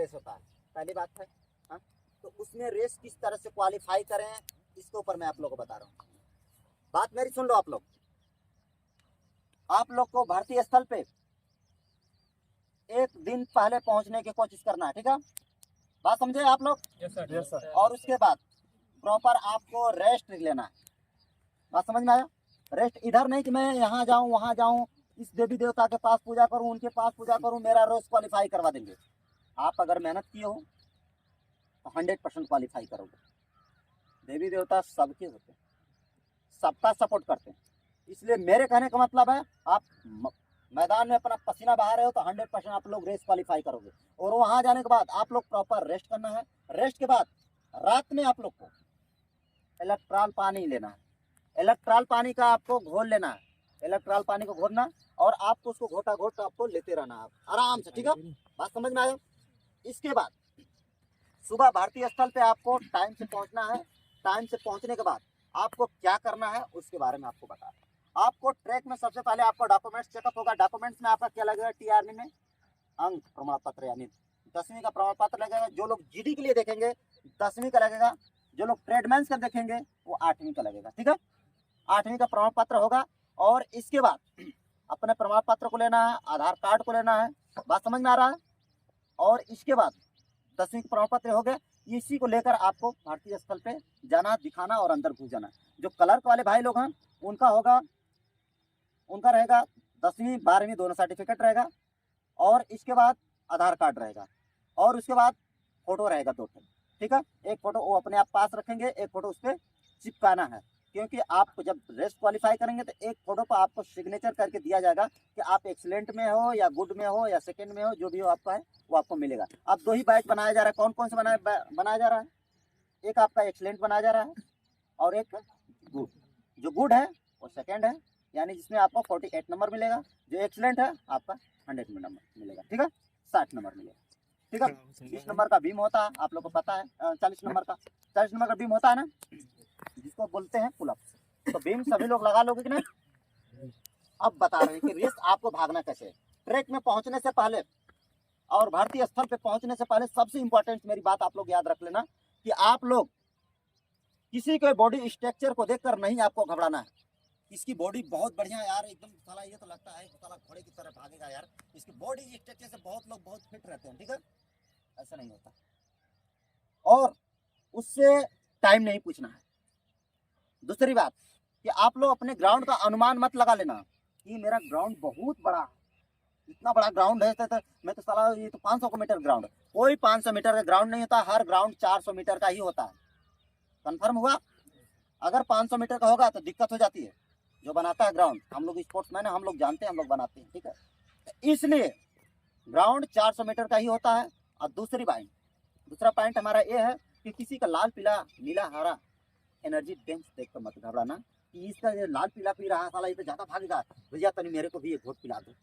Race होता है, पहली बात है। हाँ, तो उसमें रेस किस तरह से क्वालिफाई करें इसके ऊपर मैं आप लोगों को बता रहा हूँ। बात मेरी सुन लो आप लोग। आप लोग को भर्ती स्थल पे एक दिन पहले पहुंचने की कोशिश करना है, ठीक है? बात समझे आप लोग? Yes sir. और उसके बाद प्रॉपर आपको रेस्ट लेना है। बात समझ में आया? रेस्ट इधर नहीं कि मैं यहाँ जाऊँ वहाँ जाऊँ, इस देवी देवता के पास पूजा करूँ, उनके पास पूजा करूँ, मेरा रोज क्वालिफाई करवा देंगे। आप अगर मेहनत किए हो तो 100% क्वालिफाई करोगे। देवी देवता सबके होते हैं, सबका सपोर्ट करते हैं। इसलिए मेरे कहने का मतलब है, आप मैदान में अपना पसीना बहा रहे हो तो 100% आप लोग रेस क्वालिफाई करोगे। और वहां जाने के बाद आप लोग प्रॉपर रेस्ट करना है। रेस्ट के बाद रात में आप लोग को इलेक्ट्रॉल पानी लेना है। इलेक्ट्रॉल पानी का आपको घोल लेना है। इलेक्ट्रॉल पानी को घोलना और आपको उसको घोटा घोट आपको लेते रहना है आराम से, ठीक है? बात समझ में आया? इसके बाद सुबह भारतीय स्थल पे आपको टाइम से पहुंचना है। टाइम से पहुंचने के बाद आपको क्या करना है उसके बारे में आपको बता। आपको ट्रैक में सबसे पहले आपको डॉक्यूमेंट्स चेकअप होगा। डॉक्यूमेंट्स में आपका क्या लगेगा? टीआरबी में अंक प्रमाण पत्र यानी 10वीं का प्रमाण पत्र लगेगा। जो लोग जीडी के लिए देखेंगे 10वीं का लगेगा। जो लोग ट्रेडमैन्स का देखेंगे वो 8वीं का लगेगा, ठीक है? 8वीं का प्रमाण पत्र होगा। और इसके बाद अपने प्रमाण पत्र को लेना है, आधार कार्ड को लेना है। बात समझ में आ रहा है? और इसके बाद 10वीं के प्रमाण पत्र हो गए। इसी को लेकर आपको भारतीय स्थल पे जाना, दिखाना और अंदर घुस जाना। जो क्लर्क वाले भाई लोग हैं उनका होगा, उनका रहेगा 10वीं 12वीं दोनों सर्टिफिकेट रहेगा। और इसके बाद आधार कार्ड रहेगा। और उसके बाद फोटो रहेगा 2 ठो, ठीक है? एक फोटो वो अपने आप पास रखेंगे, एक फोटो उस पर चिपकाना है। क्योंकि आप जब रेस्ट क्वालिफाई करेंगे तो एक फोटो पर आपको सिग्नेचर करके दिया जाएगा कि आप एक्सीलेंट में हो या गुड में हो या सेकंड में हो, जो भी हो आपका है वो आपको मिलेगा। अब 2 ही बैच बनाया जा रहा है। कौन कौन से बनाया जा रहा है? एक आपका एक्सीलेंट बनाया जा रहा है और एक गुड। जो गुड है वो सेकंड है, यानी जिसमें आपको 48 नंबर मिलेगा। जो एक्सीलेंट है आपका 100 नंबर मिलेगा, ठीक है? 60 नंबर मिलेगा, ठीक है? 20 नंबर का बीम होता है, आप लोग को पता है। 40 नंबर का बीम होता है ना, जिसको बोलते हैं पुलअप। तो बीम सभी लोग लगा लोगे कि नहीं? अब बता रहे हैं कि रेस आपको भागना कैसे है। ट्रैक में पहुंचने से पहले और भारतीय स्थल पे पहुंचने से पहले सबसे इंपॉर्टेंट मेरी बात आप लोग याद रख लेना कि आप लोग किसी के बॉडी स्ट्रक्चर को देखकर नहीं आपको घबराना है। इसकी बॉडी बहुत बढ़िया यार, एकदम साला ये तो लगता है साला घोड़े की तरह भागेगा यार। इसकी बॉडी स्ट्रक्चर से बहुत लोग बहुत फिट रहते हैं, ठीक है? ऐसा नहीं होता। और उससे टाइम नहीं पूछना है। दूसरी बात कि आप लोग अपने ग्राउंड का अनुमान मत लगा लेना कि मेरा ग्राउंड बहुत बड़ा है, इतना बड़ा ग्राउंड है तो मैं तो साला ये तो 500 मीटर ग्राउंड है। कोई 500 मीटर का ग्राउंड नहीं होता, हर ग्राउंड 400 मीटर का ही होता है। कंफर्म हुआ? अगर 500 मीटर का होगा तो दिक्कत हो जाती है। जो बनाता है ग्राउंड, हम लोग स्पोर्ट्समैन है, हम लोग जानते हैं, हम लोग बनाते हैं, ठीक है? इसलिए ग्राउंड 400 मीटर का ही होता है। और दूसरा पॉइंट हमारा ये है कि किसी का लाल पीला नीला हरा एनर्जी ड्रिंक्स देख कर मत घबराना कि इसका ये लाल पीला पी रहा है साला, ये तो ज्यादा भागेगा, भैया तनी मेरे को भी एक घोट पिला दो।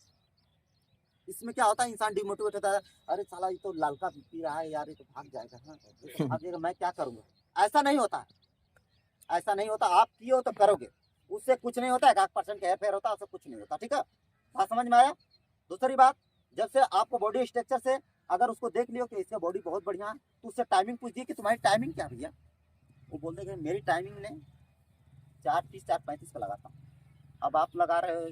इसमें क्या होता है, इंसान डिमोटिवेट होता है। अरे साला ये तो लाल का पी रहा है यार, ये तो भाग जाएगा, हाँ ये तो भागेगा, मैं क्या करूँगा? ऐसा नहीं होता, ऐसा नहीं होता। आप किए हो तो करोगे, उससे कुछ नहीं होता है। 1% का हेर फेर होता है, उससे कुछ नहीं होता, ठीक है? बात समझ में आया? दूसरी बात, जब से आपको बॉडी स्ट्रक्चर से अगर उसको देख लियो कि इसका बॉडी बहुत बढ़िया है तो उससे टाइमिंग पूछ दी कि तुम्हारी टाइमिंग क्या भैया? वो बोल देगा मेरी टाइमिंग ने 4:30 4:35 का लगाता हूँ। अब आप लगा रहे हो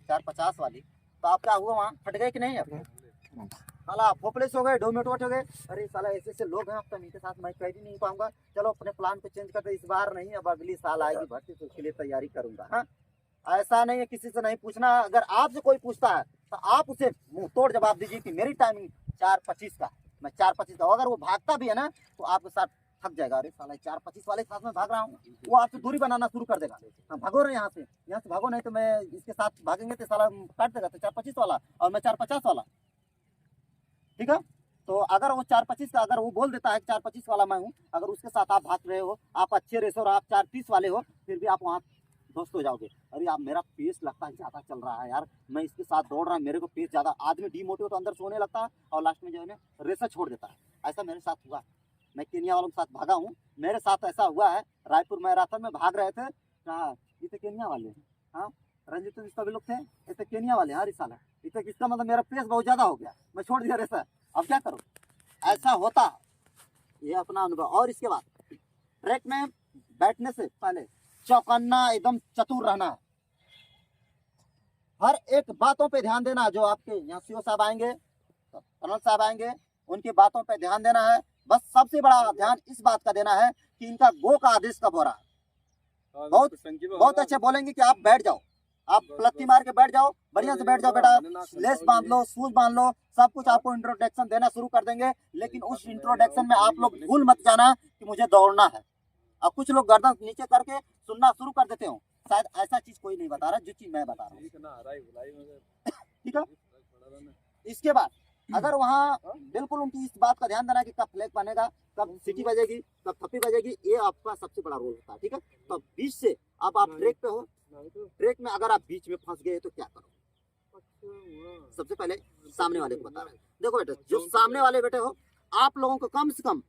4:50 वाली, तो आप क्या हुआ, वहाँ फट गए कि नहीं? आपको साला होपलेस हो गए, डोमेटोट हो गए। अरे साला ऐसे ऐसे लोग हैं, अब तो इनके साथ मैं कह भी नहीं पाऊंगा, चलो अपने प्लान को चेंज करते, इस बार नहीं अब अगली साल आएगी भर्ती तो उसके लिए तैयारी करूंगा। हाँ, ऐसा नहीं है, किसी से नहीं पूछना। अगर आपसे कोई पूछता है तो आप उसे मुंह तोड़ जवाब दीजिए कि मेरी टाइमिंग 4:25 का, मैं 4:25 का। अगर वो भागता भी है ना तो आपके साथ थक जाएगा। अरे साला 4:25 वाले के साथ में भाग रहा हूँ, वो आपसे दूरी बनाना शुरू कर देगा। हाँ, भागो रहे यहाँ से भागो, नहीं तो मैं इसके साथ भागेंगे तो साला काट देगा। तो 4:25 वाला और मैं 4:50 वाला, ठीक है? तो अगर वो 4:25 का अगर वो बोल देता है 4:25 वाला मैं हूँ, अगर उसके साथ आप भाग रहे हो, आप अच्छे रेसर, आप 4:30 वाले हो, फिर भी आप वहाँ दोस्त हो जाओगे। अरे आप मेरा पेस लगता है ज़्यादा चल रहा है यार, मैं इसके साथ दौड़ रहा हूँ, मेरे को पेस ज़्यादा, आदमी डीमोटिवेट तो अंदर सोने लगता है और लास्ट में जो है ना रेसर छोड़ देता है। ऐसा मेरे साथ हुआ। मैं केनिया वालों के साथ भागा हूँ, मेरे साथ ऐसा हुआ है। रायपुर मैराथन में भाग रहे थे, हाँ ये तो केनिया वाले हैं, हाँ रंजित सभी लोग थे, ये तो केनिया वाले हैं। हाँ साला, इसका मतलब मेरा पेस बहुत ज़्यादा हो गया, मैं छोड़ दिया रेसर। अब क्या करूँ? ऐसा होता है, ये अपना अनुभव। और इसके बाद ट्रैक में बैठने से पहले चौकन्ना एकदम चतुर रहना है, हर एक बातों पे ध्यान देना। जो आपके यहाँ सीओ साहब आएंगे, कर्नल साहब आएंगे, उनकी बातों पे ध्यान देना है। बस सबसे बड़ा ध्यान इस बात का देना है कि इनका गो का आदेश कब हो रहा है। बहुत अच्छे बोलेंगे कि आप बैठ जाओ, आप पलत्ती मार के बैठ जाओ, बढ़िया से बैठ जाओ बेटा, लेस बांध लो, शूज बांध लो, सब कुछ आपको इंट्रोडक्शन देना शुरू कर देंगे। लेकिन उस इंट्रोडक्शन में आप लोग भूल मत जाना कि मुझे दौड़ना है। अब कुछ लोग गर्दन नीचे करके सुनना शुरू कर देते हो, शायद ऐसा चीज कोई नहीं बता रहा जो चीज मैं बता रहा हूँ, ठीक है। इसके बाद अगर वहाँ बिल्कुल उनकी इस बात का ध्यान देना कि कब फ्लैग बनेगा, कब सीटी बजेगी, कब थप्पी बजेगी, ये आपका सबसे बड़ा रोल होता है, ठीक है। तो बीच से अब आप ट्रैक पे हो, ट्रैक में अगर आप बीच में फंस गए तो क्या करो। सबसे पहले सामने वाले को बता रहे हैं, देखो बेटे, जो सामने वाले बेटे हो, आप लोगों को कम से कम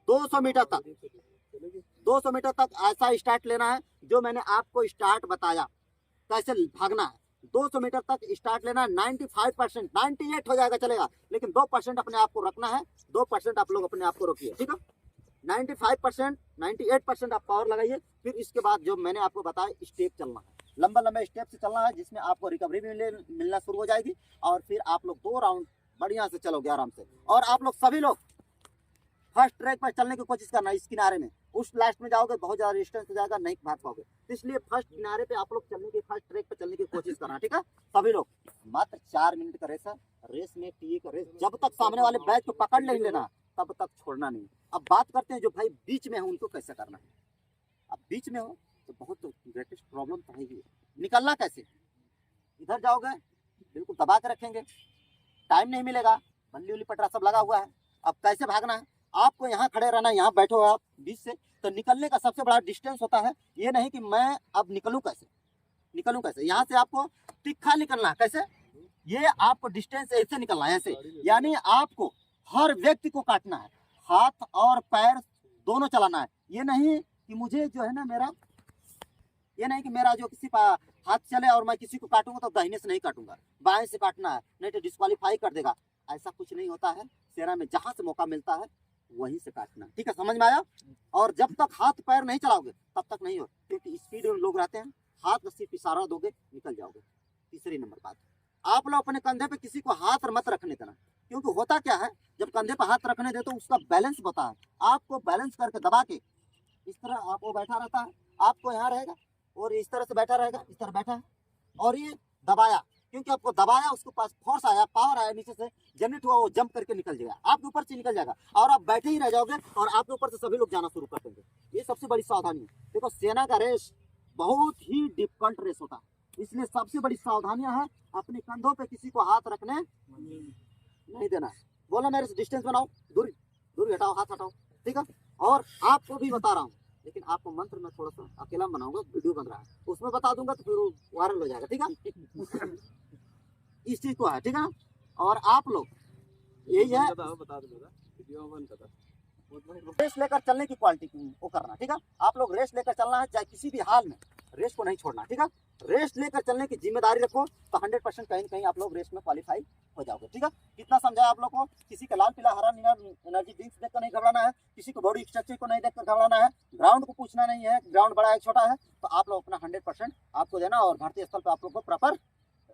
200 मीटर तक ऐसा स्टार्ट लेना है जो मैंने आपको स्टार्ट बताया कैसे भागना है। 200 मीटर तक स्टार्ट लेना है। 95%, 98 हो जाएगा चलेगा, लेकिन 2% अपने आप को रखना है। 2% आप लोग अपने आप को रखिए, ठीक है। 95%, 98% आप पावर लगाइए। फिर इसके बाद जो मैंने आपको बताया स्टेप चलना है, लंबा लंबा स्टेप से चलना है, जिसमें आपको रिकवरी भी मिलना शुरू हो जाएगी। और फिर आप लोग 2 राउंड बढ़िया से चलोगे आराम से। और आप लोग सभी लोग फर्स्ट ट्रैक पर चलने की कोशिश करना, इस किनारे में। उस लास्ट में जाओगे बहुत ज्यादा डिस्टेंस हो जाएगा, नहीं भाग पाओगे। तो इसलिए फर्स्ट किनारे पे आप लोग चलने की, फर्स्ट ट्रैक पे चलने की कोशिश करना, ठीक है। सभी लोग मात्र 4 मिनट का रेस है। रेस में टीए का रेस, जब तक सामने वाले बैच को पकड़ नहीं लेना तब तक छोड़ना नहीं। अब बात करते हैं जो भाई बीच में है उनको कैसे करना है। अब बीच में हो तो बहुत ग्रेटेस्ट प्रॉब्लम तो है ही, निकलना कैसे। इधर जाओगे बिल्कुल दबा के रखेंगे, टाइम नहीं मिलेगा, बल्ली उल्ली पटरा सब लगा हुआ है। अब कैसे भागना है, आपको यहाँ खड़े रहना, यहाँ बैठो आप बीच से। तो निकलने का सबसे बड़ा डिस्टेंस होता है, ये नहीं कि मैं अब निकलूं कैसे। यहाँ से आपको तिखा निकलना है, कैसे, ये आपको डिस्टेंस ऐसे निकलना है, ऐसे। यानी आपको हर व्यक्ति को काटना है, हाथ और पैर दोनों चलाना है। ये नहीं कि मुझे जो है ना मेरा जो किसी का हाथ चले और मैं किसी को काटूंगा तो दाहिने से नहीं काटूंगा, बाएं से काटना है, नहीं तो डिस्क्वालीफाई कर देगा। ऐसा कुछ नहीं होता है। सेना में जहां से मौका मिलता है वहीं से काटना, ठीक है, समझ में आया। और जब तक हाथ पैर नहीं चलाओगे तब तक नहीं हो, क्योंकि स्पीड में लोग रहते हैं, हाथ में सिर्फ इशारा दोगे निकल जाओगे। तीसरी नंबर बात, आप लोग अपने कंधे पे किसी को हाथ मत रखने देना, क्योंकि होता क्या है, जब कंधे पे हाथ रखने दे तो उसका बैलेंस होता है। आपको बैलेंस करके दबा के इस तरह आपको बैठा रहता है, आपको यहाँ रहेगा और इस तरह से बैठा रहेगा, इस तरह बैठा है और ये दबाया, क्योंकि आपको दबाया, उसके पास फोर्स आया, पावर आया, नीचे से जनरेट हुआ, वो जंप करके निकल जाएगा, आपके ऊपर से निकल जाएगा और आप बैठे ही रह जाओगे और आपके ऊपर से सभी लोग जाना शुरू कर देंगे। ये सबसे बड़ी सावधानी है। देखो, सेना का रेस बहुत ही डिफिकल्ट रेस होता है, इसलिए सबसे बड़ी सावधानियां है अपने कंधों पे किसी को हाथ रखने नहीं देना। बोला मेरे से डिस्टेंस बनाओ, दूर हटाओ, हाथ हटाओ, ठीक है। और आपको भी बता रहा हूँ, लेकिन आपको मंत्र में थोड़ा सा अकेला बनाऊंगा, वीडियो बन रहा है उसमें बता दूंगा तो फिर वो वायरल हो जाएगा, ठीक है। इस चीज को है, ठीक है। और आप लोग यही है, रेस लेकर चलने की क्वालिटी वो करना, ठीक है। आप लोग रेस लेकर चलना है, चाहे किसी भी हाल में रेस को नहीं छोड़ना, ठीक है। रेस लेकर चलने की जिम्मेदारी रखो तो 100% कहीं कहीं आप लोग रेस में क्वालिफाई हो जाओगे, ठीक है। कितना समझाया आप लोग को, किसी का लाल पीला हरा नीला एनर्जी ड्रिंक्स देखकर नहीं घबराना है, किसी को बॉडी स्ट्रक्चर को नहीं देखकर घबराना है, ग्राउंड को पूछना नहीं है, ग्राउंड बड़ा है छोटा है, तो आप लोग अपना 100% आपको देना और भारतीय स्थल पर आप लोग को प्रॉपर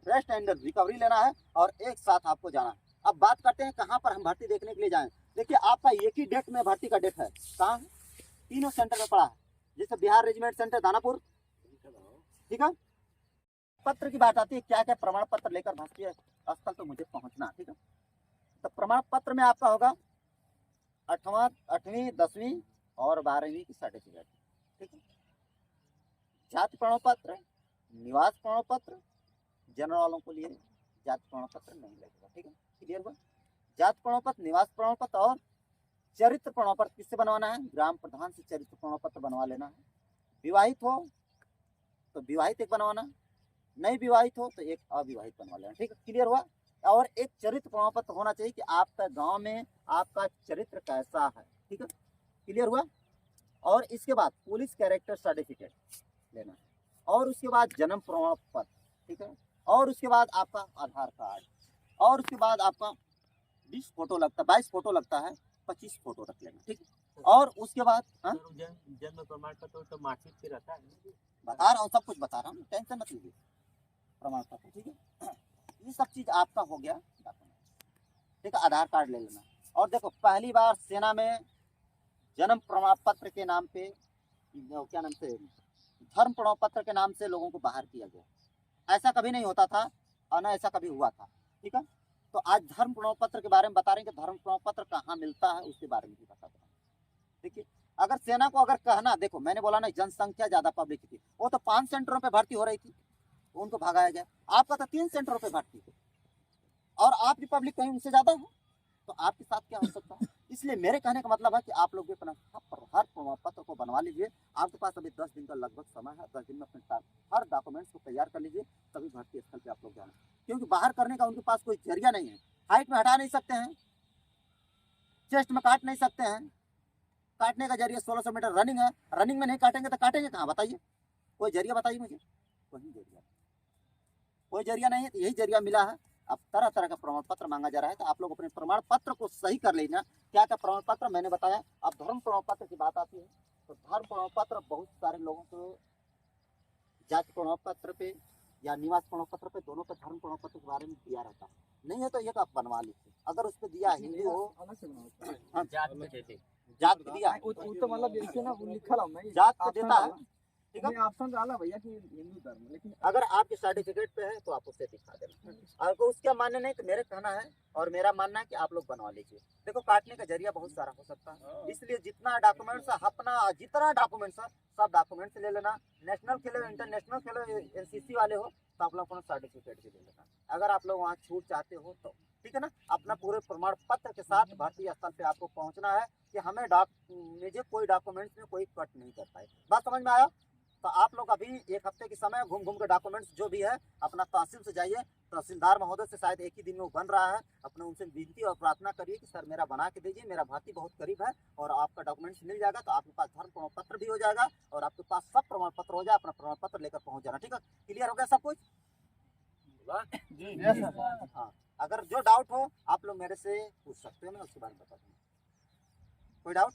रेस्ट एंड रिकवरी लेना है और एक साथ आपको जाना है। अब बात करते हैं कहाँ पर हम भर्ती देखने के लिए जाएं। देखिए, आपका एक ही डेट में भर्ती का डेट है, कहाँ, तीनों सेंटर में पड़ा है, जैसे बिहार रेजिमेंट सेंटर दानापुर, ठीक है। पत्र की बात आती है, क्या क्या प्रमाण पत्र लेकर भारतीय स्थल तो मुझे पहुंचना, ठीक है। तो प्रमाण पत्र में आपका होगा 8वीं 10वीं और 12वीं की सर्टिफिकेट, ठीक है। जाति प्रमाण पत्र, निवास प्रमाण पत्र, जनरल वालों को लिए जाति प्रमाण पत्र नहीं लगेगा, ठीक है, क्लियर हुआ। जाति प्रमाण पत्र, निवास प्रमाण पत्र और चरित्र प्रमाण पत्र किससे बनवाना है, ग्राम प्रधान से चरित्र प्रमाण पत्र बनवा लेना है। विवाहित हो तो विवाहित एक बनवाना, नहीं विवाहित हो तो एक अविवाहित बनवा लेना, ठीक है, क्लियर हुआ। और एक चरित्र प्रमाण पत्र होना चाहिए कि आपका गांव में आपका चरित्र कैसा है, ठीक है, क्लियर हुआ। और इसके बाद पुलिस कैरेक्टर सर्टिफिकेट लेना है और उसके बाद जन्म प्रमाण पत्र, ठीक है, और उसके बाद आपका आधार कार्ड और उसके बाद आपका 20 फोटो लगता है, 22 फोटो लगता है, 25 फोटो रख लेना, ठीक। और उसके बाद हाँ जन्म प्रमाण पत्र तो मार्कशीट पे रहता है। बता रहा हूँ, सब कुछ बता रहा हूँ, टेंशन मत लीजिए। प्रमाण पत्र, ठीक है। ये सब चीज आपका हो गया डॉक्यूमेंट, ठीक है। आधार कार्ड ले लेना। और देखो, पहली बार सेना में जन्म प्रमाण पत्र के नाम पे, क्या नाम से, धर्म प्रमाण पत्र के नाम से लोगों को बाहर किया गया। ऐसा कभी नहीं होता था और ना ऐसा कभी हुआ था, ठीक है। तो आज धर्म प्रमाण पत्र के बारे में बता रहे हैं कि धर्म प्रमाण पत्र कहाँ मिलता है, उसके बारे में भी बता रहे हैं। देखिए, अगर सेना को अगर कहना, देखो मैंने बोला ना जनसंख्या ज्यादा पब्लिक थी, वो तो 5 सेंटरों पे भर्ती हो रही थी, उनको भगाया गया। आपका तो 3 सेंटरों पे भर्ती है और आपकी पब्लिक कहीं उनसे ज्यादा है, तो आपके साथ क्या हो सकता है। इसलिए मेरे कहने का मतलब है कि आप लोग भी अपना हर प्रमाण पत्र को बनवा लीजिए। आपके पास अभी 10 दिन का लगभग समय है, 10 दिन में अपने हर डॉक्यूमेंट्स को तैयार कर लीजिए, तभी भर्ती स्थल पे आप लोग जाना। क्योंकि बाहर करने का उनके पास कोई जरिया नहीं है। हाइट में हटा नहीं सकते हैं, चेस्ट में काट नहीं सकते हैं, काटने का जरिया 1600 मीटर रनिंग है, रनिंग में नहीं काटेंगे तो काटेंगे कहाँ, बताइए, कोई जरिया बताइए मुझे। कोई जरिया नहीं है, तो यही जरिया मिला है। अब तरह तरह का प्रमाण पत्र मांगा जा रहा है, तो आप लोग अपने प्रमाण पत्र को सही कर लेना। क्या क्या प्रमाण पत्र मैंने बताया। अब धर्म प्रमाण पत्र की बात आती है, तो धर्म प्रमाण पत्र बहुत सारे लोगों को जाति प्रमाण पत्र पे या निवास प्रमाण पत्र पे, दोनों पे धर्म प्रमाण पत्र के बारे में दिया रहता है। नहीं है तो ये आप बनवा लीजिए। अगर उस पर दिया हिंदू हो, हाँ, जात पे दिया, तो मतलब जैसे ना लिखा मैं जात पे देता है, ठीक है। ऑप्शन डाला भैया कि हिंदू धर्म, लेकिन अगर आपके सर्टिफिकेट पे है तो आप उसे दिखा देना। अगर उसका मानना नहीं तो मेरे कहना है और मेरा मानना है कि आप लोग बनवा लीजिए। देखो, काटने का जरिया बहुत सारा हो सकता है, इसलिए जितना डॉक्यूमेंट्स अपना, जितना डॉक्यूमेंट्स है सब डॉक्यूमेंट्स ले लेना। नेशनल खेलो, इंटरनेशनल खेलो, एनसीसी वाले हो तो आप लोग अपना सर्टिफिकेट भी ले लेना। अगर आप लोग वहाँ छूट चाहते हो तो ठीक है ना। अपना पूरे प्रमाण पत्र के साथ भर्ती स्थल पे आपको पहुँचना है कि हमें मुझे कोई डॉक्यूमेंट्स में कोई कट नहीं कर पाए। बात समझ में आया। तो आप लोग अभी 1 हफ्ते के समय घूम घूम के डॉक्यूमेंट्स जो भी है अपना तहसील से जाइए, तहसीलदार महोदय से शायद एक ही दिन में वो बन रहा है, अपने उनसे विनती और प्रार्थना करिए कि सर मेरा बना के दीजिए, मेरा भर्ती बहुत करीब है, और आपका डॉक्यूमेंट्स मिल जाएगा। तो आपके पास धर्म प्रमाण पत्र भी हो जाएगा और आपके पास सब प्रमाण पत्र हो जाए, अपना प्रमाण पत्र लेकर पहुंच जाना। ठीक है, क्लियर हो गया सब कुछ। हाँ, अगर जो डाउट हो आप लोग मेरे से पूछ सकते हो, मैं उसके बारे में बता दूंगा। कोई डाउट।